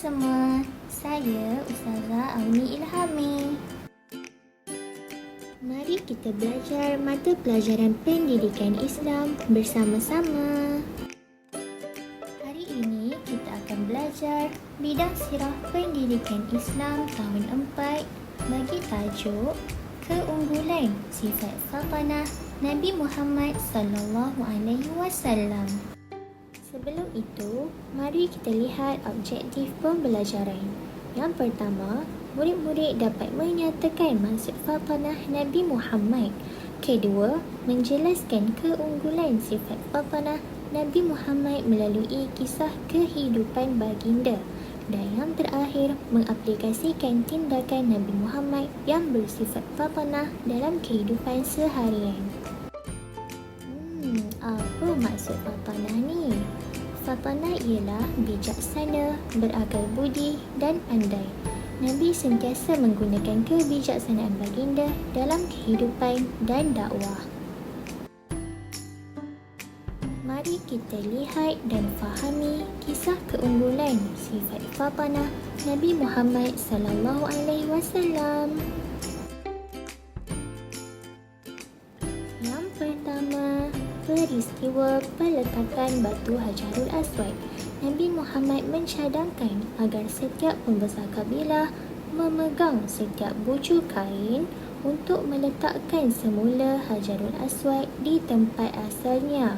semua, saya Ustazah Auni Ilhami. Mari kita belajar mata pelajaran pendidikan Islam bersama-sama. Hari ini kita akan belajar bidang sirah pendidikan Islam tahun 4 bagi tajuk Keunggulan Sifat Fatanah Nabi Muhammad SAW. Sebelum itu, mari kita lihat objektif pembelajaran. Yang pertama, murid-murid dapat menyatakan maksud fatanah Nabi Muhammad. Kedua, menjelaskan keunggulan sifat fatanah Nabi Muhammad melalui kisah kehidupan baginda. Dan yang terakhir, mengaplikasikan tindakan Nabi Muhammad yang bersifat fatanah dalam kehidupan seharian. Apa maksud fatanah ni? Fatanah ialah bijaksana, berakal budi dan pandai. Nabi sentiasa menggunakan kebijaksanaan baginda dalam kehidupan dan dakwah. Mari kita lihat dan fahami kisah keunggulan sifat fatanah Nabi Muhammad SAW. Yang pertama, peristiwa peletakan batu Hajarul Aswad. Nabi Muhammad mencadangkan agar setiap pembesar kabilah memegang setiap bucu kain untuk meletakkan semula Hajarul Aswad di tempat asalnya.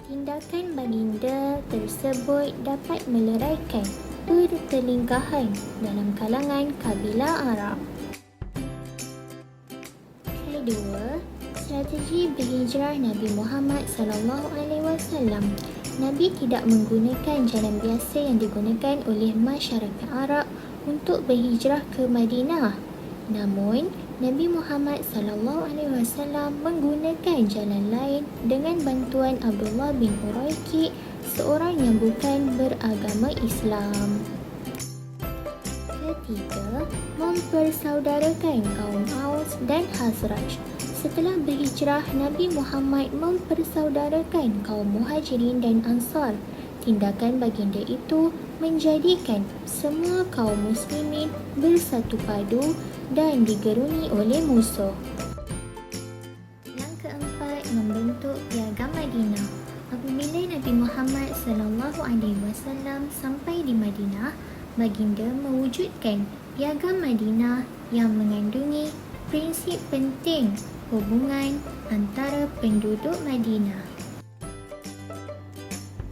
Tindakan baginda tersebut dapat meleraikan pertelingkahan dalam kalangan kabilah Arab. Kedua, strategi berhijrah Nabi Muhammad SAW. Nabi tidak menggunakan jalan biasa yang digunakan oleh masyarakat Arab untuk berhijrah ke Madinah. Namun, Nabi Muhammad SAW menggunakan jalan lain dengan bantuan Abdullah bin Uraiqi, seorang yang bukan beragama Islam. Ketiga, mempersaudarakan kaum Aus dan Khazraj. Setelah berhijrah, Nabi Muhammad mempersaudarakan kaum Muhajirin dan Ansar. Tindakan baginda itu menjadikan semua kaum muslimin bersatu padu dan digeruni oleh musuh. Yang keempat, membentuk piagam Madinah. Apabila Nabi Muhammad SAW sampai di Madinah, baginda mewujudkan piagam Madinah yang mengandungi prinsip penting hubungan antara penduduk Madinah.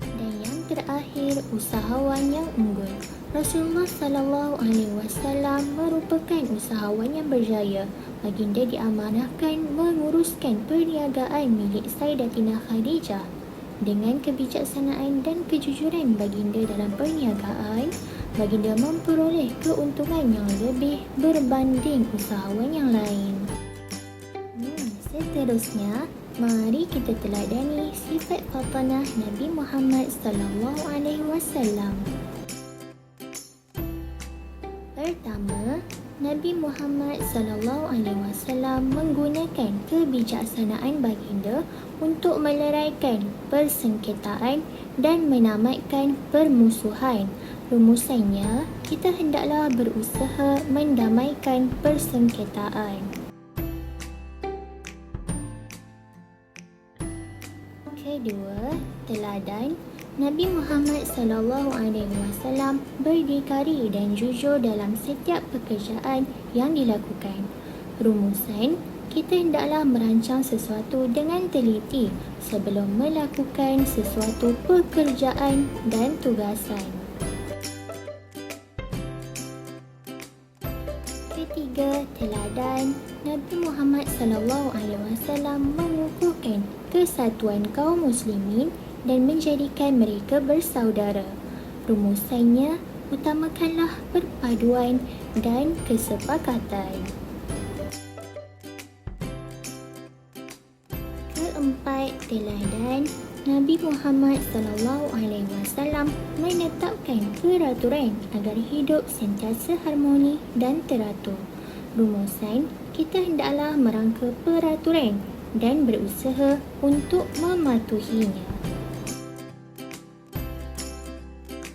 Dan yang terakhir, usahawan yang unggul. Rasulullah SAW merupakan usahawan yang berjaya. Baginda diamanahkan menguruskan perniagaan milik Sayyidatina Khadijah. Dengan kebijaksanaan dan kejujuran baginda dalam perniagaan, baginda memperoleh keuntungan yang lebih berbanding usahawan yang lain. Seterusnya, mari kita teladani sifat fatanah Nabi Muhammad SAW. Pertama, Nabi Muhammad SAW menggunakan kebijaksanaan baginda untuk meleraikan persengketaan dan menamatkan permusuhan. Rumusannya, kita hendaklah berusaha mendamaikan persengketaan. Kedua, teladan. Nabi Muhammad SAW berdikari dan jujur dalam setiap pekerjaan yang dilakukan. Rumusan, kita hendaklah merancang sesuatu dengan teliti sebelum melakukan sesuatu pekerjaan dan tugasan. Ketiga, teladan. Nabi Muhammad SAW mengukuhkan kesatuan kaum muslimin dan menjadikan mereka bersaudara. Rumusannya, utamakanlah perpaduan dan kesepakatan. Keempat, teladan. Nabi Muhammad SAW menetapkan peraturan agar hidup sentiasa harmoni dan teratur. Rumusan, kita hendaklah merangka peraturan dan berusaha untuk mematuhinya.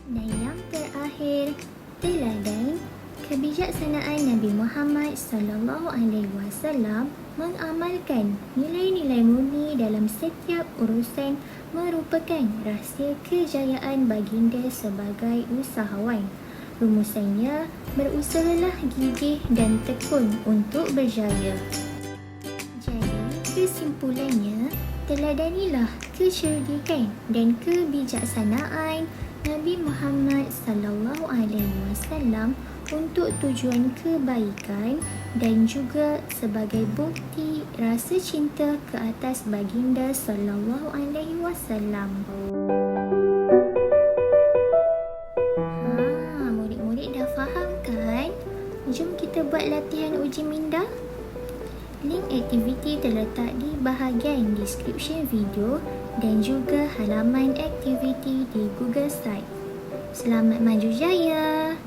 Dan yang terakhir, terakhir, teladan. Kebijaksanaan Nabi Muhammad SAW mengamalkan nilai-nilai murni dalam setiap urusan merupakan rahsia kejayaan baginda sebagai usahawan. Rumusannya, berusahalah gigih dan tekun untuk berjaya. Jadi, kesimpulannya, teladanilah kecerdikan dan kebijaksanaan Nabi Muhammad SAW untuk tujuan kebaikan dan juga sebagai bukti rasa cinta ke atas baginda sallallahu alaihi wasallam. Murid-murid dah faham kan? Jom kita buat latihan uji minda. Link aktiviti terletak di bahagian description video dan juga halaman aktiviti di Google Site. Selamat maju jaya!